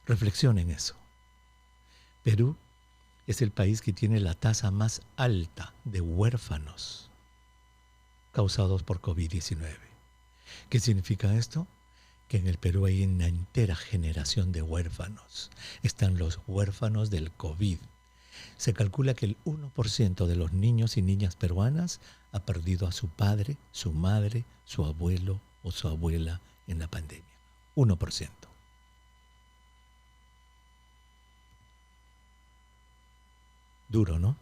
Reflexionen eso. Perú es el país que tiene la tasa más alta de huérfanos causados por COVID-19. ¿Qué significa esto? Que en el Perú hay una entera generación de huérfanos. Están los huérfanos del COVID. Se calcula que el 1% de los niños y niñas peruanas ha perdido a su padre, su madre, su abuelo o su abuela en la pandemia. 1%. Duro, ¿no?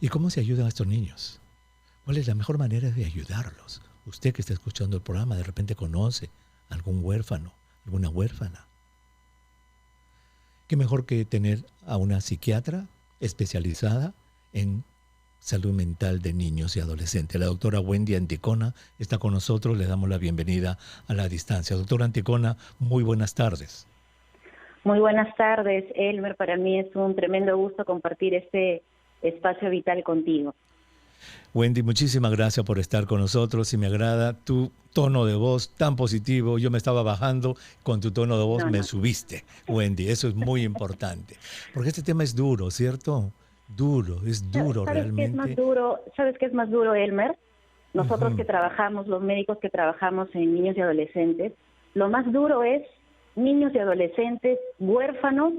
¿Y cómo se ayudan a estos niños? ¿Cuál es la mejor manera de ayudarlos? Usted que está escuchando el programa de repente conoce a algún huérfano, alguna huérfana. ¿Qué mejor que tener a una psiquiatra especializada en salud mental de niños y adolescentes? La doctora Wendy Anticona está con nosotros, le damos la bienvenida a la distancia. Doctora Anticona, muy buenas tardes. Muy buenas tardes, Elmer. Para mí es un tremendo gusto compartir este espacio vital contigo. Wendy, muchísimas gracias por estar con nosotros y me agrada tu tono de voz tan positivo. Yo me estaba bajando, con tu tono de voz me subiste, Wendy. Eso es muy importante, porque este tema es duro, ¿cierto? Es duro realmente. ¿Sabes qué es más duro, Elmer? Nosotros que trabajamos, los médicos que trabajamos en niños y adolescentes, lo más duro es niños y adolescentes huérfanos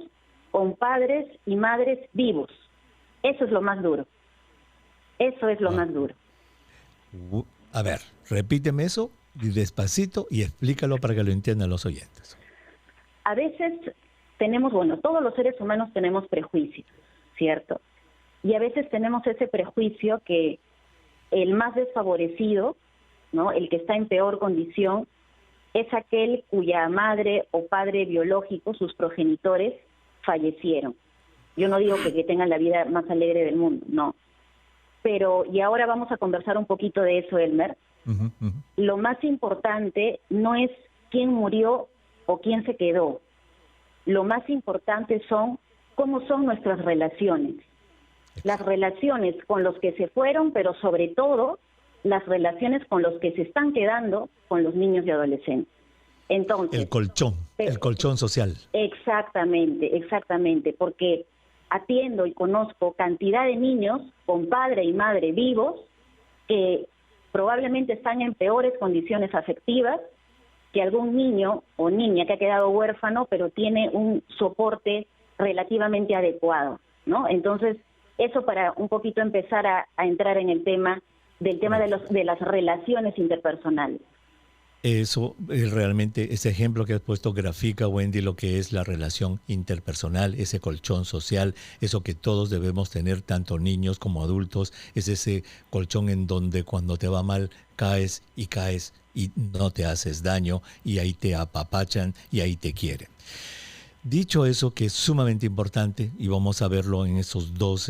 con padres y madres vivos. Eso es lo más duro. Eso es lo más duro. A ver, repíteme eso despacito y explícalo para que lo entiendan los oyentes. A veces todos los seres humanos tenemos prejuicios, ¿cierto? Y a veces tenemos ese prejuicio que el más desfavorecido, ¿no? El que está en peor condición, es aquel cuya madre o padre biológico, sus progenitores, fallecieron. Yo no digo que tengan la vida más alegre del mundo, no. Pero, y ahora vamos a conversar un poquito de eso, Elmer. Lo más importante no es quién murió o quién se quedó. Lo más importante son cómo son nuestras relaciones. Las relaciones con los que se fueron, pero sobre todo las relaciones con los que se están quedando con los niños y adolescentes. Entonces, el colchón social. Exactamente, porque atiendo y conozco cantidad de niños con padre y madre vivos que probablemente están en peores condiciones afectivas que algún niño o niña que ha quedado huérfano, pero tiene un soporte relativamente adecuado, ¿no? Entonces, eso para un poquito empezar a entrar en el tema de las relaciones interpersonales. Eso realmente, ese ejemplo que has puesto grafica, Wendy, lo que es la relación interpersonal, ese colchón social, eso que todos debemos tener, tanto niños como adultos, es ese colchón en donde cuando te va mal caes y no te haces daño y ahí te apapachan y ahí te quieren. Dicho eso, que es sumamente importante, y vamos a verlo en esas dos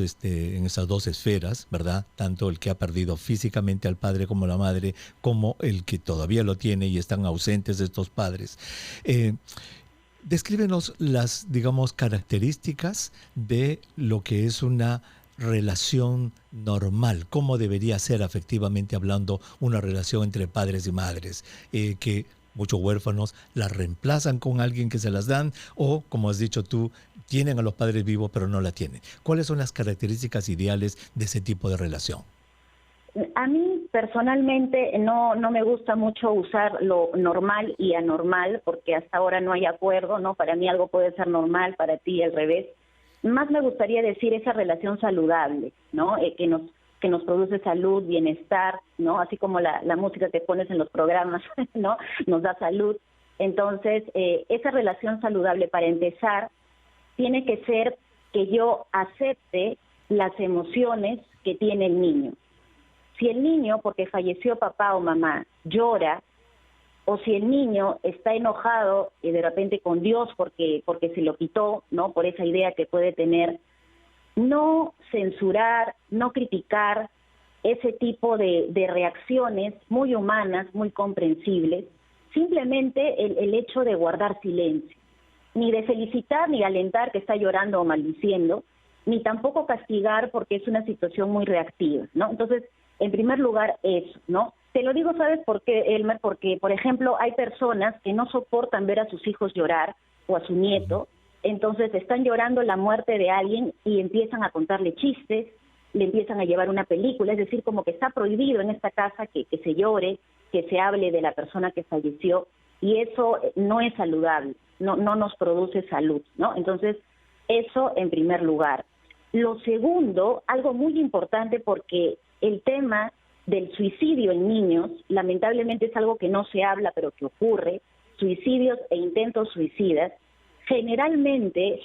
esferas, ¿verdad? Tanto el que ha perdido físicamente al padre como la madre, como el que todavía lo tiene y están ausentes de estos padres. Descríbenos las, digamos, características de lo que es una relación normal, cómo debería ser afectivamente hablando una relación entre padres y madres, que muchos huérfanos las reemplazan con alguien que se las dan o, como has dicho tú, tienen a los padres vivos pero no la tienen. ¿Cuáles son las características ideales de ese tipo de relación? A mí personalmente no me gusta mucho usar lo normal y anormal porque hasta ahora no hay acuerdo, ¿no? Para mí algo puede ser normal, para ti al revés. Más me gustaría decir esa relación saludable, ¿no? Que nos produce salud, bienestar, ¿no? Así como la música que pones en los programas, ¿no? Nos da salud. Entonces, esa relación saludable, para empezar, tiene que ser que yo acepte las emociones que tiene el niño. Si el niño, porque falleció papá o mamá, llora, o si el niño está enojado y de repente con Dios porque se lo quitó, ¿no? Por esa idea que puede tener, no censurar, no criticar ese tipo de reacciones muy humanas, muy comprensibles, simplemente el hecho de guardar silencio, ni de felicitar ni alentar que está llorando o maldiciendo, ni tampoco castigar porque es una situación muy reactiva, ¿no? Entonces, en primer lugar, eso, ¿no? Te lo digo, ¿sabes por qué, Elmer? Porque, por ejemplo, hay personas que no soportan ver a sus hijos llorar o a su nieto, entonces están llorando la muerte de alguien y empiezan a contarle chistes, le empiezan a llevar una película, es decir, como que está prohibido en esta casa que se llore, que se hable de la persona que falleció, y eso no es saludable, no nos produce salud, ¿no? Entonces, eso en primer lugar. Lo segundo, algo muy importante, porque el tema del suicidio en niños, lamentablemente es algo que no se habla, pero que ocurre, suicidios e intentos suicidas, generalmente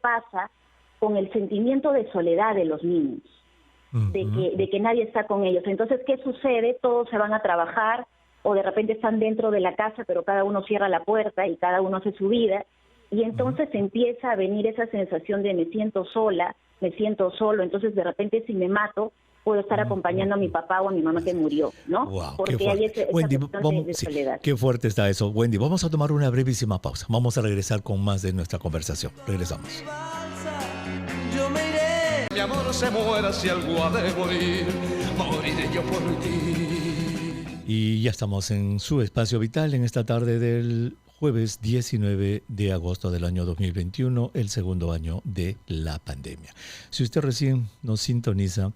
pasa con el sentimiento de soledad de los niños, de que nadie está con ellos. Entonces, ¿qué sucede? Todos se van a trabajar, o de repente están dentro de la casa, pero cada uno cierra la puerta y cada uno hace su vida, y entonces empieza a venir esa sensación de me siento sola, me siento solo, entonces de repente si me mato, puedo estar acompañando a mi papá o a mi mamá que murió, ¿no? Wow, porque hay esa Wendy, cuestión de soledad. qué fuerte está eso. Wendy, vamos a tomar una brevísima pausa. Vamos a regresar con más de nuestra conversación. Regresamos. Yo me iré, mi amor se muera si algo ha de morir, moriré yo por ti. Y ya estamos en su espacio vital en esta tarde del jueves 19 de agosto del año 2021, el segundo año de la pandemia. Si usted recién nos sintoniza,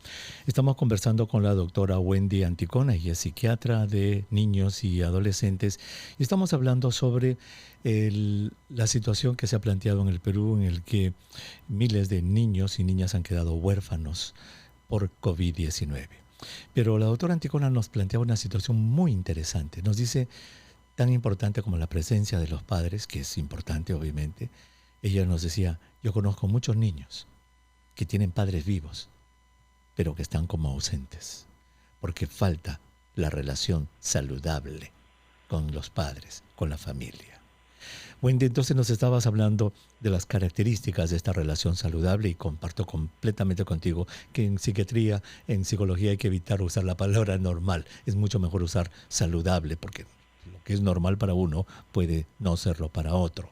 estamos conversando con la doctora Wendy Anticona, ella es psiquiatra de niños y adolescentes, y estamos hablando sobre la situación que se ha planteado en el Perú, en el que miles de niños y niñas han quedado huérfanos por COVID-19. Pero la doctora Anticona nos plantea una situación muy interesante. Nos dice, tan importante como la presencia de los padres, que es importante obviamente, ella nos decía, yo conozco muchos niños que tienen padres vivos, pero que están como ausentes, porque falta la relación saludable con los padres, con la familia. Wendy, entonces nos estabas hablando de las características de esta relación saludable y comparto completamente contigo que en psiquiatría, en psicología hay que evitar usar la palabra normal. Es mucho mejor usar saludable porque lo que es normal para uno puede no serlo para otro.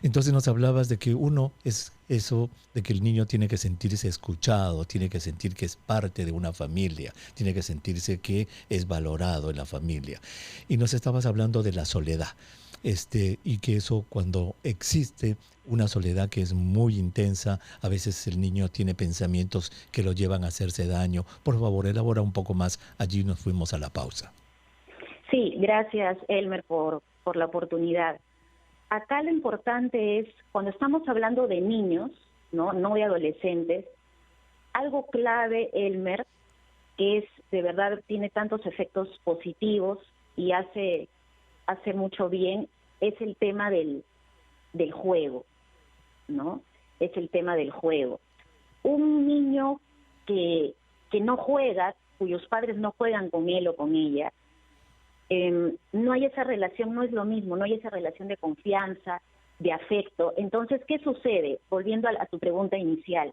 Entonces nos hablabas de que uno es eso, de que el niño tiene que sentirse escuchado, tiene que sentir que es parte de una familia, tiene que sentirse que es valorado en la familia. Y nos estabas hablando de la soledad. Y que eso, cuando existe una soledad que es muy intensa, a veces el niño tiene pensamientos que lo llevan a hacerse daño. Por favor, elabora un poco más. Allí nos fuimos a la pausa. Sí, gracias, Elmer, por la oportunidad. Acá lo importante es, cuando estamos hablando de niños, no de adolescentes, algo clave, Elmer, que es, de verdad, tiene tantos efectos positivos y hace mucho bien, es el tema del juego, ¿no? Es el tema del juego. Un niño que no juega, cuyos padres no juegan con él o con ella, no hay esa relación, no es lo mismo, no hay esa relación de confianza, de afecto. Entonces, ¿qué sucede? Volviendo a tu pregunta inicial,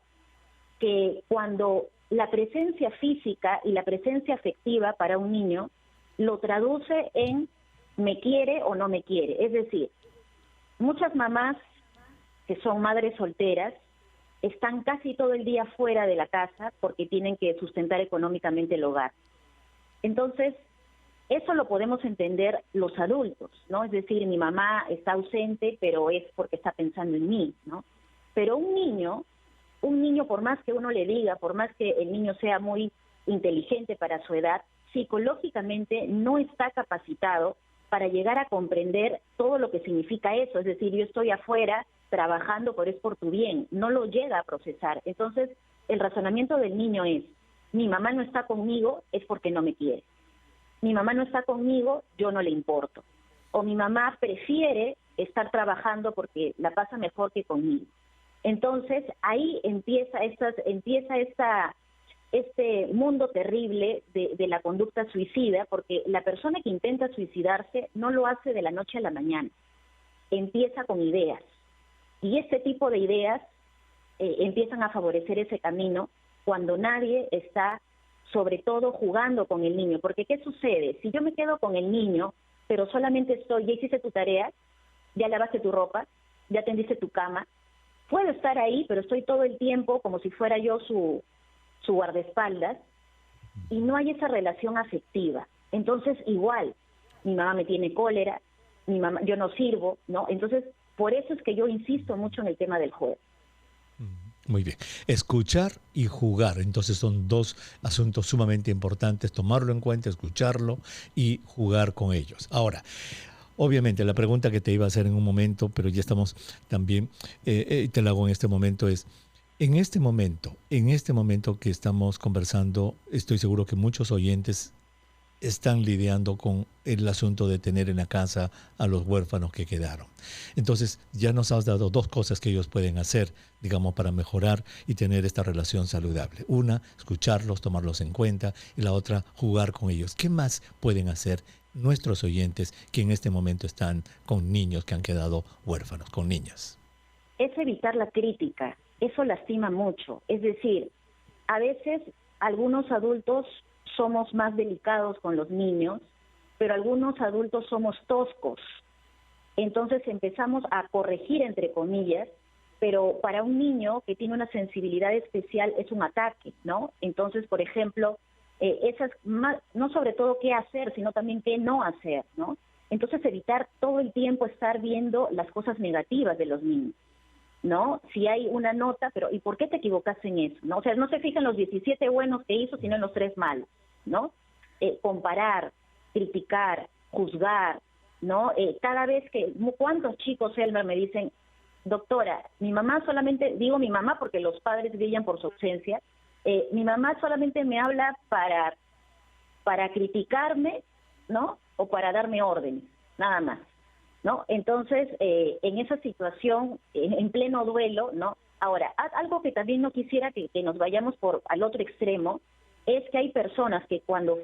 que cuando la presencia física y la presencia afectiva para un niño lo traduce en me quiere o no me quiere. Es decir, muchas mamás que son madres solteras están casi todo el día fuera de la casa porque tienen que sustentar económicamente el hogar. Entonces, eso lo podemos entender los adultos, ¿no? Es decir, mi mamá está ausente, pero es porque está pensando en mí, ¿no? Pero un niño, por más que uno le diga, por más que el niño sea muy inteligente para su edad, psicológicamente no está capacitado para llegar a comprender todo lo que significa eso. Es decir, yo estoy afuera trabajando, pero es por tu bien. No lo llega a procesar. Entonces, el razonamiento del niño es, mi mamá no está conmigo, es porque no me quiere. Mi mamá no está conmigo, yo no le importo. O mi mamá prefiere estar trabajando porque la pasa mejor que conmigo. Entonces, ahí empieza este mundo terrible de la conducta suicida, porque la persona que intenta suicidarse no lo hace de la noche a la mañana, empieza con ideas, y este tipo de ideas empiezan a favorecer ese camino cuando nadie está, sobre todo, jugando con el niño, porque ¿qué sucede? Si yo me quedo con el niño, pero solamente ya hiciste tu tarea, ya lavaste tu ropa, ya tendiste tu cama, puedo estar ahí, pero estoy todo el tiempo como si fuera yo su guardaespaldas, y no hay esa relación afectiva. Entonces, igual, mi mamá me tiene cólera, yo no sirvo, ¿no? Entonces, Por eso es que yo insisto mucho en el tema del juego. Muy bien. Escuchar y jugar. Entonces son dos asuntos sumamente importantes. Tomarlo en cuenta, escucharlo y jugar con ellos. Ahora, obviamente la pregunta que te iba a hacer en un momento, pero ya estamos también, te la hago en este momento, es, en este momento que estamos conversando, estoy seguro que muchos oyentes están lidiando con el asunto de tener en la casa a los huérfanos que quedaron. Entonces, ya nos has dado dos cosas que ellos pueden hacer, digamos, para mejorar y tener esta relación saludable. Una, escucharlos, tomarlos en cuenta, y la otra, jugar con ellos. ¿Qué más pueden hacer nuestros oyentes que en este momento están con niños que han quedado huérfanos, con niñas? Es evitar la crítica. Eso lastima mucho. Es decir, a veces algunos adultos somos más delicados con los niños, pero algunos adultos somos toscos. Entonces empezamos a corregir, entre comillas, pero para un niño que tiene una sensibilidad especial es un ataque, ¿no? Entonces, por ejemplo, esas no sobre todo qué hacer, sino también qué no hacer, ¿no? Entonces evitar todo el tiempo estar viendo las cosas negativas de los niños, ¿no? Si hay una nota, pero ¿y por qué te equivocaste en eso? ¿No? O sea, no se fijan los 17 buenos que hizo, sino en los 3 malos, ¿no? Comparar, criticar, juzgar, ¿no? Cada vez que, ¿cuántos chicos, Elmer, me dicen, doctora, mi mamá solamente, digo mi mamá porque los padres brillan por su ausencia, mi mamá solamente me habla para criticarme, ¿no? O para darme órdenes, nada más, ¿no? Entonces, en esa situación, en pleno duelo, ¿no? Ahora, algo que también no quisiera que nos vayamos al otro extremo, es que hay personas que cuando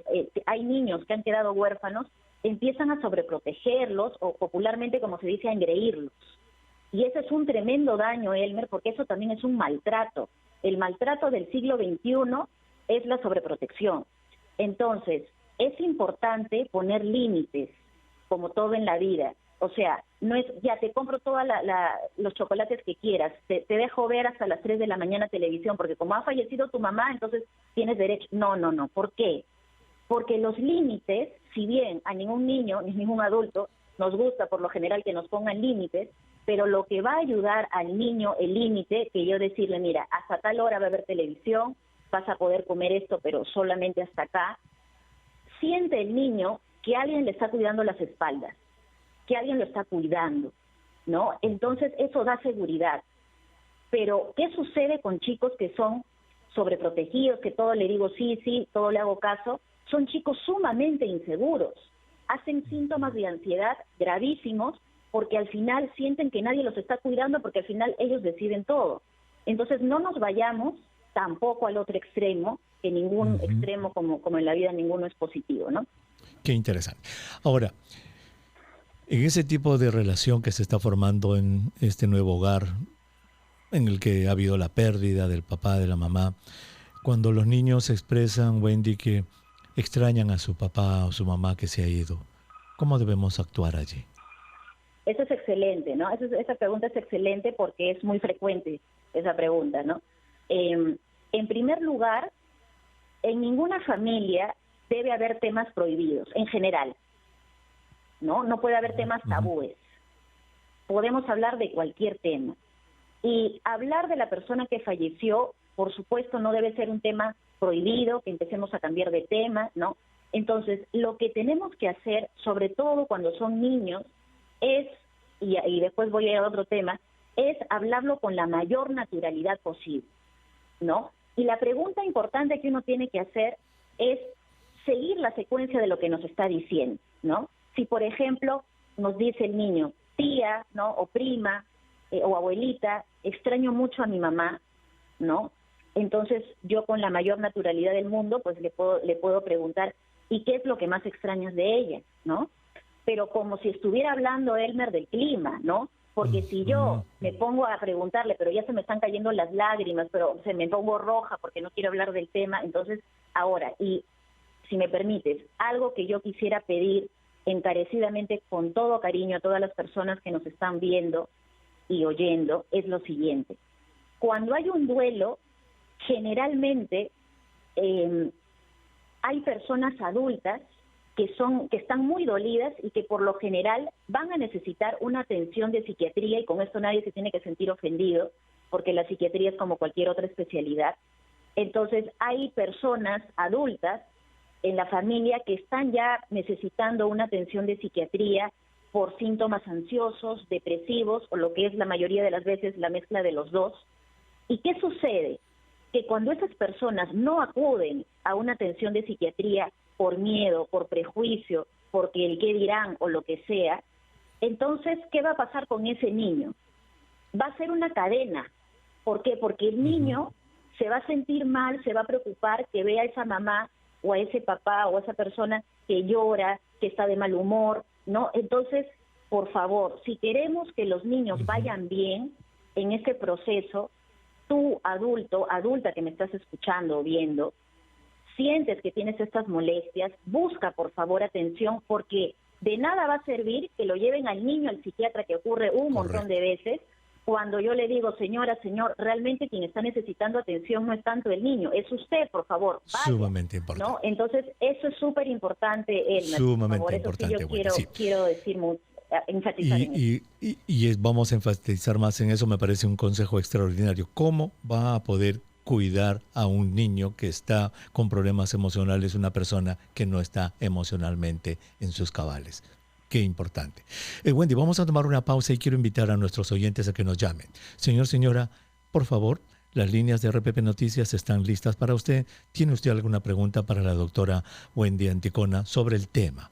hay niños que han quedado huérfanos, empiezan a sobreprotegerlos o popularmente, como se dice, a engreírlos. Y ese es un tremendo daño, Elmer, porque eso también es un maltrato. El maltrato del siglo XXI es la sobreprotección. Entonces, es importante poner límites, como todo en la vida. O sea, no es, ya te compro todos los chocolates que quieras, te dejo ver hasta las 3 de la mañana televisión, porque como ha fallecido tu mamá, entonces tienes derecho. No. ¿Por qué? Porque los límites, si bien a ningún niño ni ningún adulto nos gusta por lo general que nos pongan límites, pero lo que va a ayudar al niño, el límite, que yo decirle, mira, hasta tal hora va a haber televisión, vas a poder comer esto, pero solamente hasta acá, siente el niño que alguien le está cuidando las espaldas, que alguien lo está cuidando, ¿no? Entonces eso da seguridad. Pero, ¿qué sucede con chicos que son sobreprotegidos, que todo le digo sí, todo le hago caso? Son chicos sumamente inseguros, hacen síntomas de ansiedad gravísimos porque al final sienten que nadie los está cuidando porque al final ellos deciden todo. Entonces no nos vayamos tampoco al otro extremo, que ningún extremo como en la vida ninguno es positivo, ¿no? Qué interesante. Ahora, en ese tipo de relación que se está formando en este nuevo hogar, en el que ha habido la pérdida del papá, de la mamá, cuando los niños expresan, Wendy, que extrañan a su papá o su mamá que se ha ido, ¿cómo debemos actuar allí? Eso es excelente, ¿no? Esa pregunta es excelente porque es muy frecuente esa pregunta, ¿no? En primer lugar, en ninguna familia debe haber temas prohibidos, en general, ¿no? No puede haber temas tabúes. Podemos hablar de cualquier tema. Y hablar de la persona que falleció, por supuesto, no debe ser un tema prohibido, que empecemos a cambiar de tema, ¿no? Entonces, lo que tenemos que hacer, sobre todo cuando son niños, es, y después voy a ir a otro tema, es hablarlo con la mayor naturalidad posible, ¿no? Y la pregunta importante que uno tiene que hacer es seguir la secuencia de lo que nos está diciendo, ¿no? Si, por ejemplo, nos dice el niño, tía, ¿no? O prima, o abuelita, extraño mucho a mi mamá, ¿no? Entonces, yo con la mayor naturalidad del mundo, pues le puedo preguntar, ¿y qué es lo que más extrañas de ella, no? Pero como si estuviera hablando, Elmer, del clima, ¿no? Porque si yo me pongo a preguntarle, pero ya se me están cayendo las lágrimas, pero se me pongo roja porque no quiero hablar del tema, entonces, ahora, y si me permites, algo que yo quisiera pedir encarecidamente con todo cariño a todas las personas que nos están viendo y oyendo, es lo siguiente. Cuando hay un duelo, generalmente hay personas adultas que están muy dolidas y que por lo general van a necesitar una atención de psiquiatría, y con esto nadie se tiene que sentir ofendido, porque la psiquiatría es como cualquier otra especialidad. Entonces hay personas adultas en la familia que están ya necesitando una atención de psiquiatría por síntomas ansiosos, depresivos, o lo que es la mayoría de las veces la mezcla de los dos. ¿Y qué sucede? Que cuando esas personas no acuden a una atención de psiquiatría por miedo, por prejuicio, porque el qué dirán o lo que sea, entonces, ¿qué va a pasar con ese niño? Va a ser una cadena. ¿Por qué? Porque el niño se va a sentir mal, se va a preocupar que vea a esa mamá o a ese papá o a esa persona que llora, que está de mal humor, ¿no? Entonces, por favor, si queremos que los niños vayan bien en ese proceso, tú, adulto, adulta que me estás escuchando o viendo, sientes que tienes estas molestias, busca por favor atención, porque de nada va a servir que lo lleven al niño al psiquiatra, que ocurre un montón de veces, cuando yo le digo, señora, señor, realmente quien está necesitando atención no es tanto el niño, es usted, por favor, vaya, sumamente importante, ¿no? Entonces, eso es súper importante, Elmer, sumamente por favor, importante. eso sí yo quiero decir mucho. Enfatizar en eso. Vamos a enfatizar más en eso, me parece un consejo extraordinario. ¿Cómo va a poder cuidar a un niño que está con problemas emocionales, una persona que no está emocionalmente en sus cabales? Qué importante. Wendy, vamos a tomar una pausa y quiero invitar a nuestros oyentes a que nos llamen. Señor, señora, por favor, las líneas de RPP Noticias están listas para usted. ¿Tiene usted alguna pregunta para la doctora Wendy Anticona sobre el tema?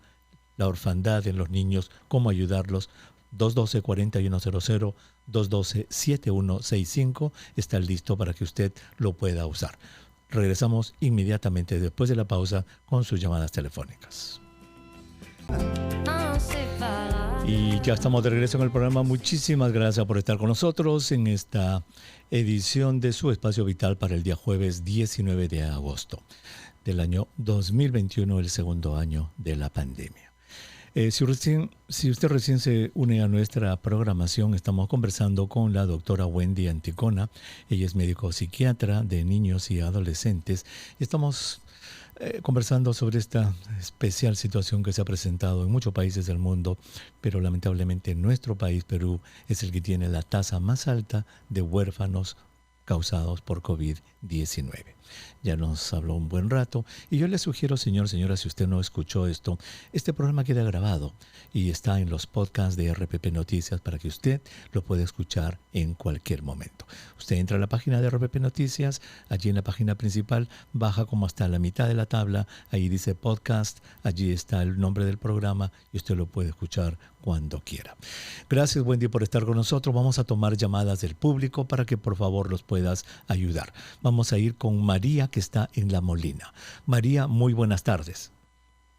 La orfandad en los niños, cómo ayudarlos. 212-4100, 212-7165 está listo para que usted lo pueda usar. Regresamos inmediatamente después de la pausa con sus llamadas telefónicas. Y ya estamos de regreso en el programa. Muchísimas gracias por estar con nosotros en esta edición de su Espacio Vital para el día jueves 19 de agosto del año 2021, el segundo año de la pandemia. Si usted recién se une a nuestra programación, estamos conversando con la doctora Wendy Anticona. Ella es médico psiquiatra de niños y adolescentes. Estamos conversando sobre esta especial situación que se ha presentado en muchos países del mundo, pero lamentablemente nuestro país, Perú, es el que tiene la tasa más alta de huérfanos causados por COVID-19. Ya nos habló un buen rato y yo le sugiero, señor, señora, si usted no escuchó esto, este programa queda grabado y está en los podcasts de RPP Noticias para que usted lo pueda escuchar en cualquier momento. Usted entra a la página de RPP Noticias, allí en la página principal, baja como hasta la mitad de la tabla, ahí dice podcast, allí está el nombre del programa y usted lo puede escuchar cuando quiera. Gracias, Wendy, por estar con nosotros. Vamos a tomar llamadas del público para que por favor los puedas ayudar. Vamos a ir con María, que está en La Molina. María, muy buenas tardes.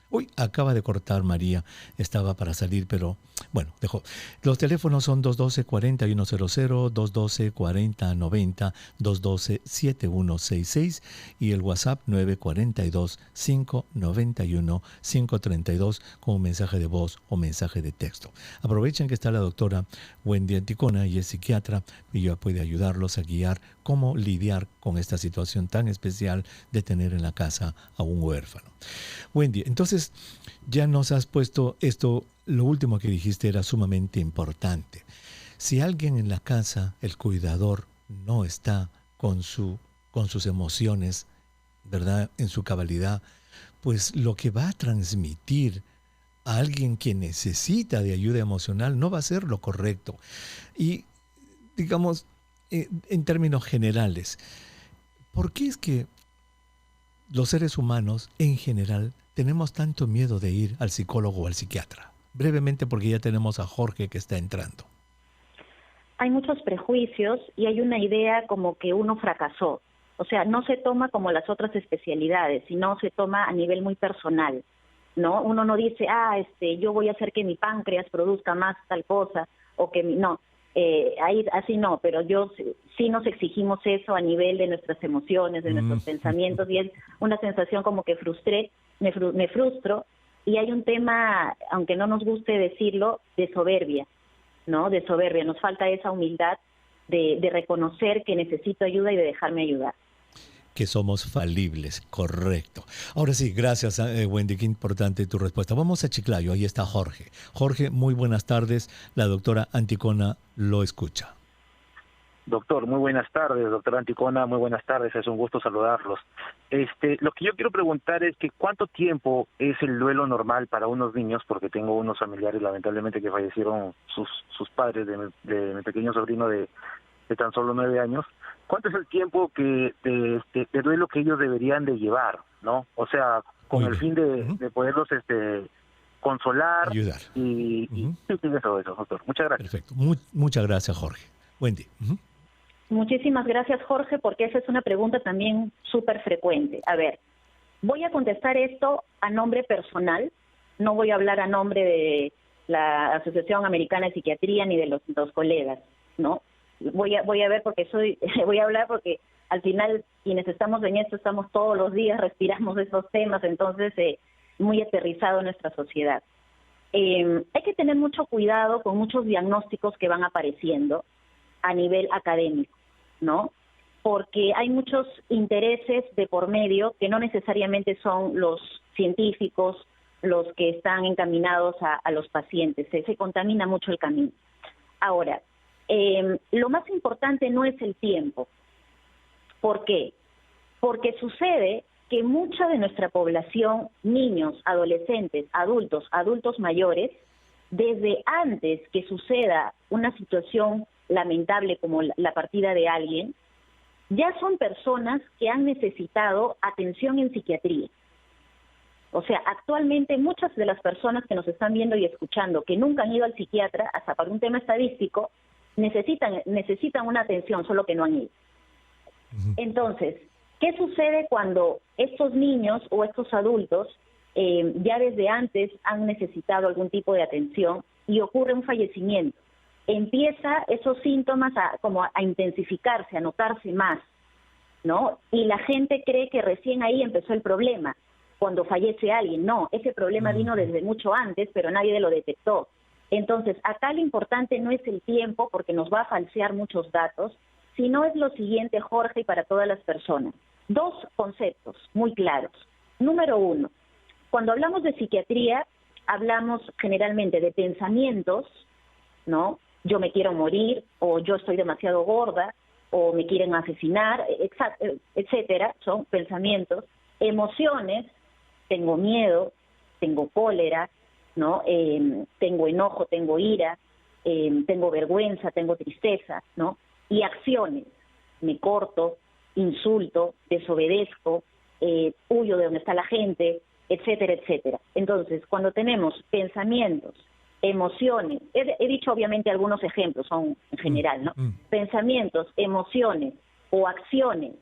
Uy, acaba de cortar María, estaba para salir, pero bueno, dejó. Los teléfonos son 212-4100, 212-4090, 212-7166 y el WhatsApp 942-591-532 con un mensaje de voz o mensaje de texto. Aprovechen que está la doctora Wendy Anticona, y es psiquiatra, y ella puede ayudarlos a guiar cómo lidiar con esta situación tan especial de tener en la casa a un huérfano. Wendy, entonces ya nos has puesto esto, lo último que dijiste era sumamente importante. Si alguien en la casa, el cuidador, no está con sus emociones, ¿verdad?, en su cabalidad, pues lo que va a transmitir a alguien que necesita de ayuda emocional no va a ser lo correcto. Y digamos, en términos generales, ¿por qué es que los seres humanos en general tenemos tanto miedo de ir al psicólogo o al psiquiatra? Brevemente, porque ya tenemos a Jorge que está entrando. Hay muchos prejuicios y hay una idea como que uno fracasó. O sea, no se toma como las otras especialidades, sino se toma a nivel muy personal, ¿no? Uno no dice, yo voy a hacer que mi páncreas produzca más tal cosa, o que no. Ahí así no, pero sí nos exigimos eso a nivel de nuestras emociones, de nuestros pensamientos, y es una sensación como que me frustro, y hay un tema, aunque no nos guste decirlo, de soberbia, ¿no? De soberbia, nos falta esa humildad de reconocer que necesito ayuda y de dejarme ayudar. que somos falibles, correcto. Ahora sí, gracias Wendy, qué importante tu respuesta. Vamos a Chiclayo, ahí está Jorge. Jorge, muy buenas tardes, la doctora Anticona lo escucha. Doctor, muy buenas tardes, doctora Anticona, muy buenas tardes, es un gusto saludarlos. Lo que yo quiero preguntar es que ¿cuánto tiempo es el duelo normal para unos niños? Porque tengo unos familiares lamentablemente que fallecieron sus padres de mi pequeño sobrino de tan solo 9 años. ¿Cuánto es el tiempo de duelo que ellos deberían de llevar, no? O sea, con el fin de poderlos consolar, ayudar. Y eso, doctor. Muchas gracias. Perfecto. Muchas gracias, Jorge. Wendy. Muchísimas gracias, Jorge, porque esa es una pregunta también súper frecuente. A ver, voy a contestar esto a nombre personal, no voy a hablar a nombre de la Asociación Americana de Psiquiatría ni de los colegas, ¿no? Voy a ver porque voy a hablar porque al final quienes estamos en esto estamos todos los días, respiramos esos temas, entonces muy aterrizado en nuestra sociedad. Hay que tener mucho cuidado con muchos diagnósticos que van apareciendo a nivel académico, ¿no? Porque hay muchos intereses de por medio que no necesariamente son los científicos los que están encaminados a los pacientes. Se contamina mucho el camino. Ahora, lo más importante no es el tiempo. ¿Por qué? Porque sucede que mucha de nuestra población, niños, adolescentes, adultos mayores, desde antes que suceda una situación lamentable como la partida de alguien, ya son personas que han necesitado atención en psiquiatría. O sea, actualmente muchas de las personas que nos están viendo y escuchando que nunca han ido al psiquiatra, hasta para un tema estadístico, necesitan una atención, solo que no han ido. Entonces, ¿qué sucede cuando estos niños o estos adultos ya desde antes han necesitado algún tipo de atención y ocurre un fallecimiento? Empieza esos síntomas como a intensificarse, a notarse más, ¿no? Y la gente cree que recién ahí empezó el problema, cuando fallece alguien. No, ese problema vino desde mucho antes, pero nadie lo detectó. Entonces, acá lo importante no es el tiempo, porque nos va a falsear muchos datos, sino es lo siguiente, Jorge, y para todas las personas. 2 conceptos muy claros. Número 1, cuando hablamos de psiquiatría, hablamos generalmente de pensamientos, ¿no? Yo me quiero morir, o yo estoy demasiado gorda, o me quieren asesinar, etcétera, son pensamientos. Emociones, tengo miedo, tengo cólera, ¿no? Tengo enojo, tengo ira, tengo vergüenza, tengo tristeza, ¿no? Y acciones, me corto, insulto, desobedezco, huyo de donde está la gente, etcétera, etcétera. Entonces, cuando tenemos pensamientos, emociones, he dicho obviamente algunos ejemplos, son en general, ¿no? Pensamientos, emociones o acciones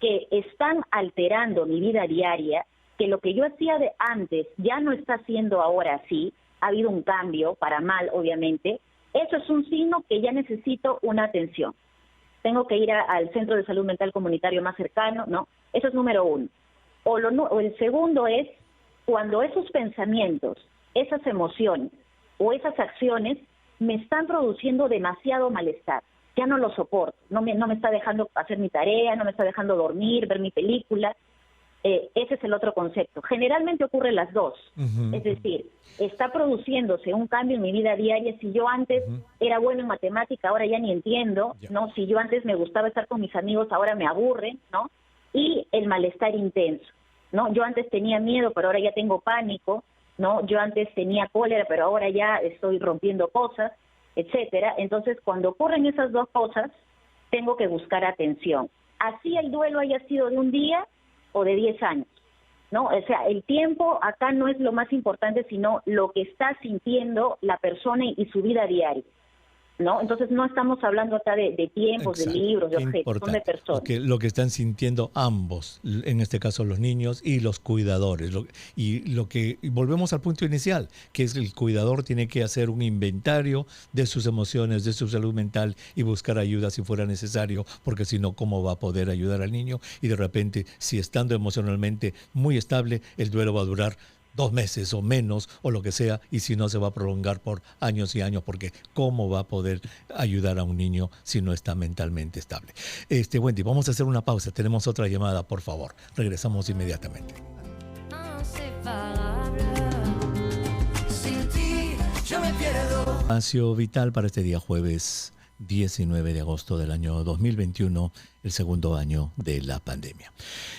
que están alterando mi vida diaria, que lo que yo hacía de antes ya no está haciendo ahora así, ha habido un cambio, para mal obviamente, eso es un signo que ya necesito una atención. Tengo que ir al centro de salud mental comunitario más cercano, ¿no? Eso es número 1. O el segundo es cuando esos pensamientos, esas emociones o esas acciones me están produciendo demasiado malestar. Ya no lo soporto, no me está dejando hacer mi tarea, no me está dejando dormir, ver mi película. Ese es el otro concepto. Generalmente ocurren las dos. Es decir, está produciéndose un cambio en mi vida diaria. Si yo antes era bueno en matemática, ahora ya ni entiendo, ¿no? Si yo antes me gustaba estar con mis amigos, ahora me aburren, ¿no? Y el malestar intenso, ¿no? Yo antes tenía miedo, pero ahora ya tengo pánico, ¿no? Yo antes tenía cólera, pero ahora ya estoy rompiendo cosas, etcétera. Entonces, cuando ocurren esas dos cosas, tengo que buscar atención. Así el duelo haya sido de un día o de 10 años, ¿no? O sea, el tiempo acá no es lo más importante, sino lo que está sintiendo la persona y su vida diaria, ¿no? Entonces no estamos hablando acá de tiempos, de libros, de objetos, son de personas. Lo que están sintiendo ambos, en este caso los niños y los cuidadores. Y volvemos al punto inicial, que es el cuidador tiene que hacer un inventario de sus emociones, de su salud mental y buscar ayuda si fuera necesario, porque si no, ¿cómo va a poder ayudar al niño? Y de repente, si estando emocionalmente muy estable, el duelo va a durar 2 meses o menos o lo que sea, y si no se va a prolongar por años y años, porque ¿cómo va a poder ayudar a un niño si no está mentalmente estable? Wendy, vamos a hacer una pausa, tenemos otra llamada, por favor. Regresamos inmediatamente. Espacio vital para este día jueves 19 de agosto del año 2021, el segundo año de la pandemia.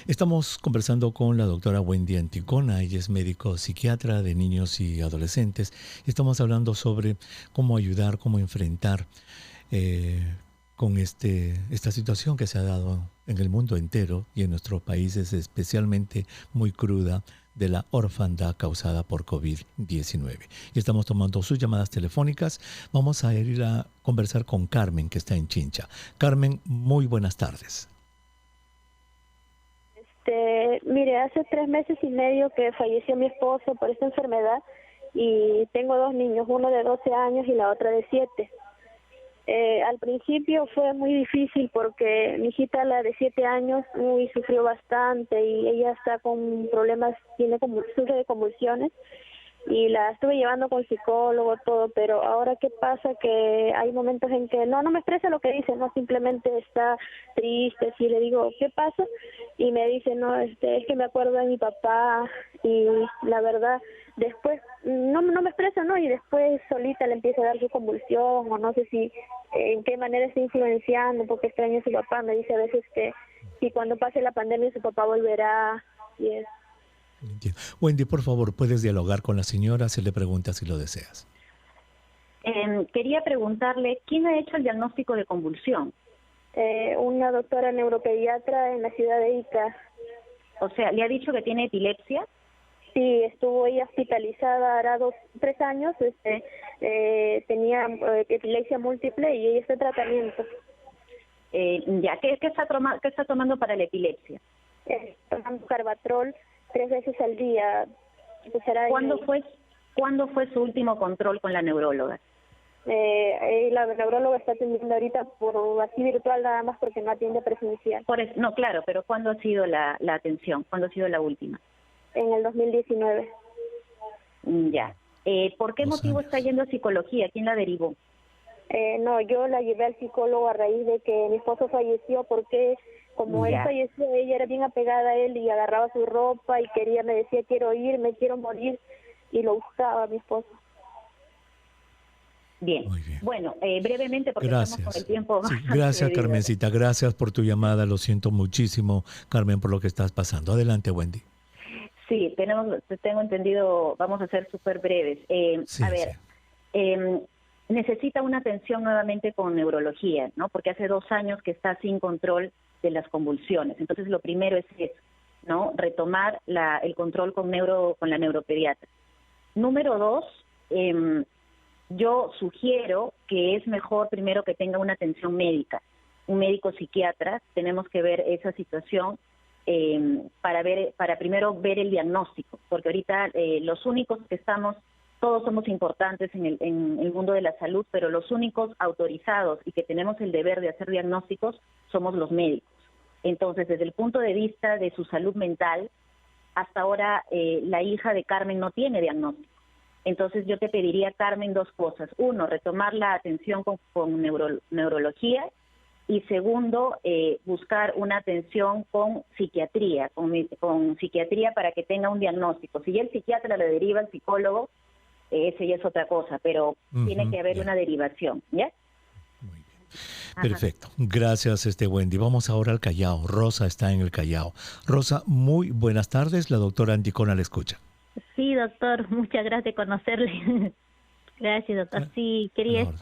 Estamos conversando con la doctora Wendy Anticona. Ella es médico psiquiatra de niños y adolescentes. Estamos hablando sobre cómo ayudar, cómo enfrentar con esta situación que se ha dado en el mundo entero y en nuestros países, especialmente muy cruda, de la orfandad causada por COVID-19. Y estamos tomando sus llamadas telefónicas. Vamos a ir a conversar con Carmen, que está en Chincha. Carmen, muy buenas tardes. Mire, hace 3 meses y medio que falleció mi esposo por esta enfermedad y tengo 2 niños, uno de 12 años y la otra de 7. Al principio fue muy difícil porque mi hijita, la de 7 años, sufrió bastante y ella está con problemas, sufre de convulsiones y la estuve llevando con psicólogo, todo, pero ahora qué pasa que hay momentos en que no me expresa lo que dice, no, simplemente está triste, si le digo, ¿qué pasa? Y me dice, no, es que me acuerdo de mi papá y la verdad, después no me expresa, ¿no? Y después solita le empieza a dar su convulsión o no sé si en qué manera está influenciando porque extraña a su papá, me dice a veces que si cuando pase la pandemia su papá volverá y eso. Entiendo. Wendy, por favor, puedes dialogar con la señora, se le pregunta si lo deseas. Quería preguntarle, ¿quién ha hecho el diagnóstico de convulsión? Una doctora neuropediatra en la ciudad de Ica. O sea, ¿le ha dicho que tiene epilepsia? Sí, estuvo ella hospitalizada hará 3 años, tenía epilepsia múltiple y ella está en tratamiento. ¿Qué está tomando para la epilepsia? Tomando Carbatrol 3 veces al día. ¿Cuándo fue su último control con la neuróloga? La neuróloga está atendiendo ahorita por así virtual nada más porque no atiende presencial. No, claro, pero ¿cuándo ha sido la atención? ¿Cuándo ha sido la última? En el 2019. Ya. ¿Por qué motivo está yendo a psicología? ¿Quién la derivó? No, yo la llevé al psicólogo a raíz de que mi esposo falleció porque como él falleció, ella era bien apegada a él y agarraba su ropa y me decía quiero irme, quiero morir y lo buscaba a mi esposo. Bien. Muy bien. Bueno, brevemente porque gracias. Estamos con el tiempo. Sí, gracias, Carmencita. Gracias por tu llamada. Lo siento muchísimo, Carmen, por lo que estás pasando. Adelante, Wendy. Sí, tengo entendido, vamos a ser súper breves. Necesita una atención nuevamente con neurología, ¿no? Porque hace 2 años que está sin control de las convulsiones. Entonces, lo primero es eso, ¿no? Retomar el control con la neuropediatra. Número 2, yo sugiero que es mejor primero que tenga una atención médica, un médico psiquiatra. Tenemos que ver esa situación para primero ver el diagnóstico, porque ahorita los únicos que todos somos importantes en el mundo de la salud, pero los únicos autorizados y que tenemos el deber de hacer diagnósticos somos los médicos. Entonces, desde el punto de vista de su salud mental, hasta ahora la hija de Carmen no tiene diagnóstico. Entonces, yo te pediría, Carmen, 2 cosas. 1, retomar la atención con neurología. Y segundo, buscar una atención con psiquiatría, con psiquiatría para que tenga un diagnóstico. Si ya el psiquiatra le deriva al psicólogo, ese ya es otra cosa, pero tiene que haber una derivación, ¿ya? Muy bien. Perfecto. Gracias, Wendy. Vamos ahora al Callao. Rosa está en el Callao. Rosa, muy buenas tardes. La doctora Anticona le escucha. Sí, doctor. Muchas gracias de conocerle. Gracias, doctor. Sí, quería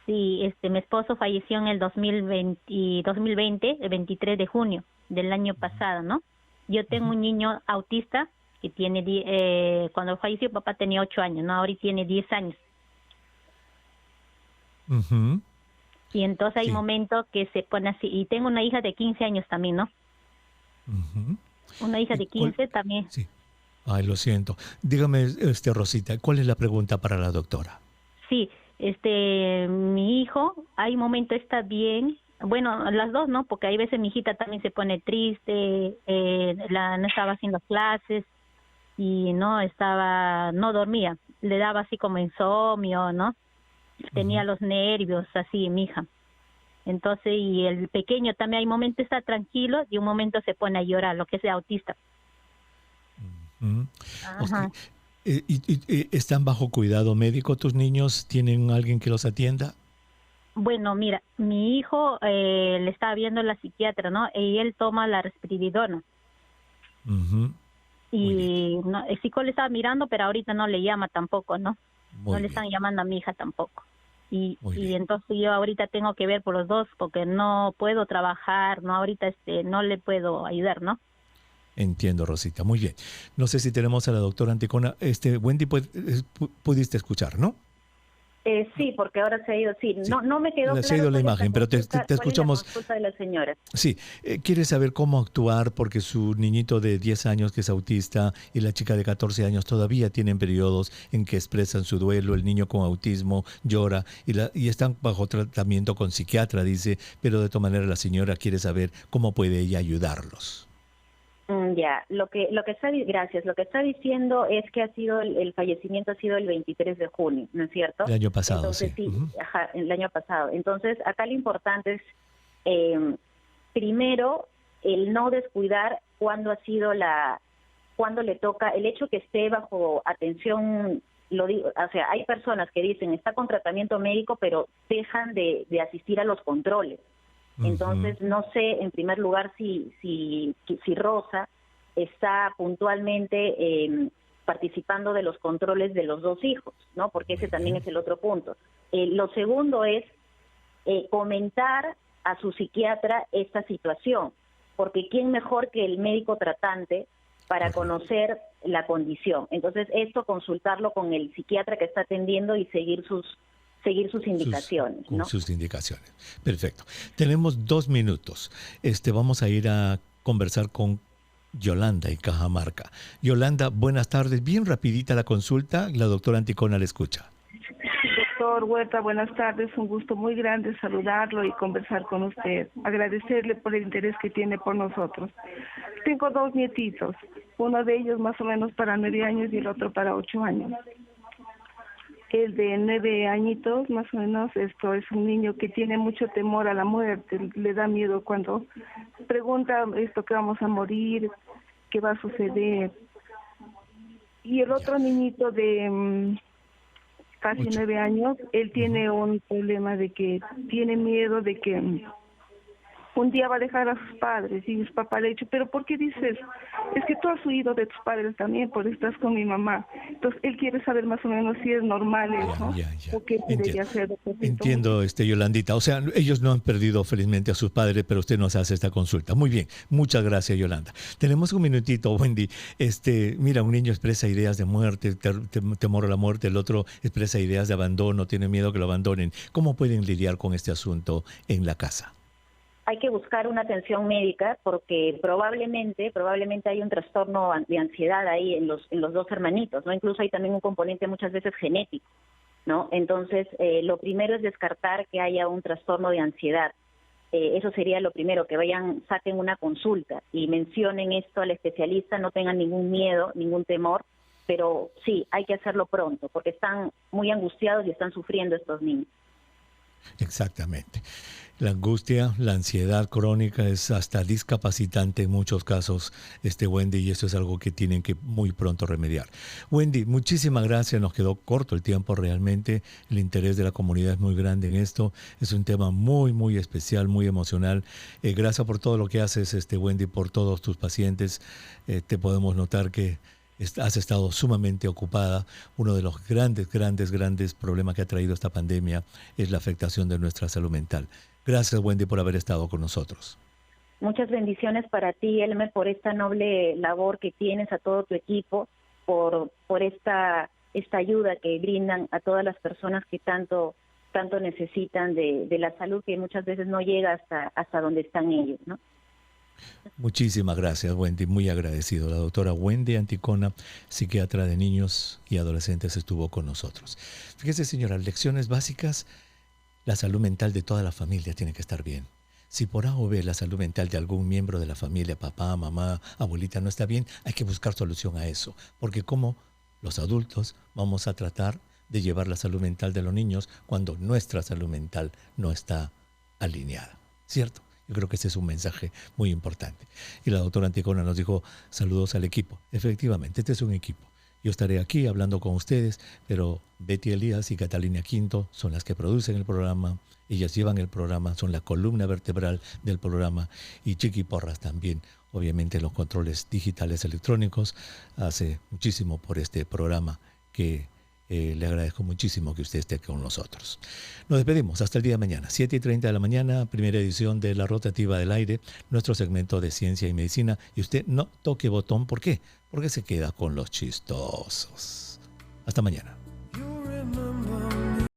mi esposo falleció en el 2020, el 23 de junio del año pasado, ¿no? Yo tengo un niño autista que tiene, cuando falleció papá tenía 8 años, ¿no? Ahora tiene 10 años. Y entonces hay momentos que se pone así. Y tengo una hija de 15 años también, ¿no? Una hija de 15 también. Sí. Ay, lo siento. Dígame, Rosita, ¿cuál es la pregunta para la doctora? Sí, mi hijo, hay momentos está bien, bueno, las dos, ¿no? Porque hay veces mi hijita también se pone triste, no estaba haciendo clases, y no dormía, le daba así como insomnio, ¿no? Tenía los nervios así, mi hija. Entonces, y el pequeño también hay momentos está tranquilo y un momento se pone a llorar, lo que es de autista. Ajá. ¿Y están bajo cuidado médico tus niños? ¿Tienen alguien que los atienda? Bueno, mira, mi hijo le estaba viendo la psiquiatra, ¿no? Y él toma la risperidona. Y no, el psicólogo le estaba mirando, pero ahorita no le llama tampoco, ¿no? No le están llamando a mi hija tampoco. Y entonces yo ahorita tengo que ver por los dos, porque no puedo trabajar, no ahorita no le puedo ayudar, ¿no? Entiendo, Rosita, muy bien. No sé si tenemos a la doctora Anticona. Wendy, pudiste escuchar, ¿no? Sí, porque ahora se ha ido. Sí, no me quedó claro. Se ha ido la imagen, pero te escuchamos. ¿Cuál es la consulta de la señora? Sí, quiere saber cómo actuar porque su niñito de 10 años que es autista y la chica de 14 años todavía tienen periodos en que expresan su duelo. El niño con autismo llora y están bajo tratamiento con psiquiatra, dice, pero de todas maneras la señora quiere saber cómo puede ella ayudarlos. Ya, lo que está diciendo es que el fallecimiento ha sido el 23 de junio, ¿no es cierto? El año pasado. Entonces, sí, ajá, el año pasado. Entonces, acá lo importante es primero el no descuidar cuando le toca el hecho que esté bajo atención. Lo digo, o sea, hay personas que dicen está con tratamiento médico, pero dejan de asistir a los controles. Entonces, no sé, en primer lugar, si Rosa está puntualmente participando de los controles de los dos hijos, ¿no? Porque ese también es el otro punto. Lo segundo es comentar a su psiquiatra esta situación, porque ¿quién mejor que el médico tratante para conocer la condición? Entonces, esto consultarlo con el psiquiatra que está atendiendo y seguir sus indicaciones, ¿no? Sus indicaciones. Perfecto. Tenemos 2 minutos. Vamos a ir a conversar con Yolanda en Cajamarca. Yolanda, buenas tardes. Bien rapidita la consulta. La doctora Anticona le escucha. Doctor Huerta, buenas tardes. Un gusto muy grande saludarlo y conversar con usted. Agradecerle por el interés que tiene por nosotros. Tengo 2 nietitos. Uno de ellos más o menos para 9 años y el otro para 8 años. El de 9 añitos, más o menos, es un niño que tiene mucho temor a la muerte, le da miedo cuando pregunta que vamos a morir, qué va a suceder. Y el otro niñito de casi 9 años, él tiene un problema de que tiene miedo de que un día va a dejar a sus padres y su papá le ha dicho, pero ¿por qué dices? Es que tú has huido de tus padres también, por estás con mi mamá. Entonces él quiere saber más o menos si es normal eso o qué debería hacer. Entiendo, Yolandita. O sea, ellos no han perdido felizmente a sus padres, pero usted nos hace esta consulta. Muy bien, muchas gracias, Yolanda. Tenemos un minutito, Wendy. Mira, un niño expresa ideas de muerte, temor a la muerte, el otro expresa ideas de abandono, tiene miedo que lo abandonen. ¿Cómo pueden lidiar con este asunto en la casa? Hay que buscar una atención médica porque probablemente hay un trastorno de ansiedad ahí en los 2 hermanitos, ¿no? Incluso hay también un componente muchas veces genético, ¿no? Entonces, lo primero es descartar que haya un trastorno de ansiedad. Eso sería lo primero, que saquen una consulta y mencionen esto al especialista, no tengan ningún miedo, ningún temor, pero sí, hay que hacerlo pronto porque están muy angustiados y están sufriendo estos niños. Exactamente. La angustia, la ansiedad crónica es hasta discapacitante en muchos casos, Wendy, y eso es algo que tienen que muy pronto remediar. Wendy, muchísimas gracias. Nos quedó corto el tiempo realmente. El interés de la comunidad es muy grande en esto. Es un tema muy, muy especial, muy emocional. Gracias por todo lo que haces, Wendy, por todos tus pacientes. Te podemos notar que has estado sumamente ocupada. Uno de los grandes problemas que ha traído esta pandemia es la afectación de nuestra salud mental. Gracias, Wendy, por haber estado con nosotros. Muchas bendiciones para ti, Elmer, por esta noble labor que tienes, a todo tu equipo, por esta ayuda que brindan a todas las personas que tanto necesitan de la salud, que muchas veces no llega hasta donde están ellos, ¿no? Muchísimas gracias, Wendy, muy agradecido. La doctora Wendy Anticona, psiquiatra de niños y adolescentes, estuvo con nosotros. Fíjese, señora, lecciones básicas. La salud mental de toda la familia tiene que estar bien. Si por A o B la salud mental de algún miembro de la familia, papá, mamá, abuelita, no está bien, hay que buscar solución a eso. Porque como los adultos vamos a tratar de llevar la salud mental de los niños cuando nuestra salud mental no está alineada, ¿cierto? Yo creo que ese es un mensaje muy importante. Y la doctora Anticona nos dijo, saludos al equipo. Efectivamente, este es un equipo. Yo estaré aquí hablando con ustedes, pero Betty Elías y Catalina Quinto son las que producen el programa. Ellas llevan el programa, son la columna vertebral del programa. Y Chiqui Porras también, obviamente, los controles digitales electrónicos. Hace muchísimo por este programa que le agradezco muchísimo que usted esté con nosotros. Nos despedimos hasta el día de mañana, 7:30 de la mañana, primera edición de La Rotativa del Aire, nuestro segmento de ciencia y medicina. Y usted no toque botón, ¿por qué? Porque se queda con los chistosos. Hasta mañana. You remember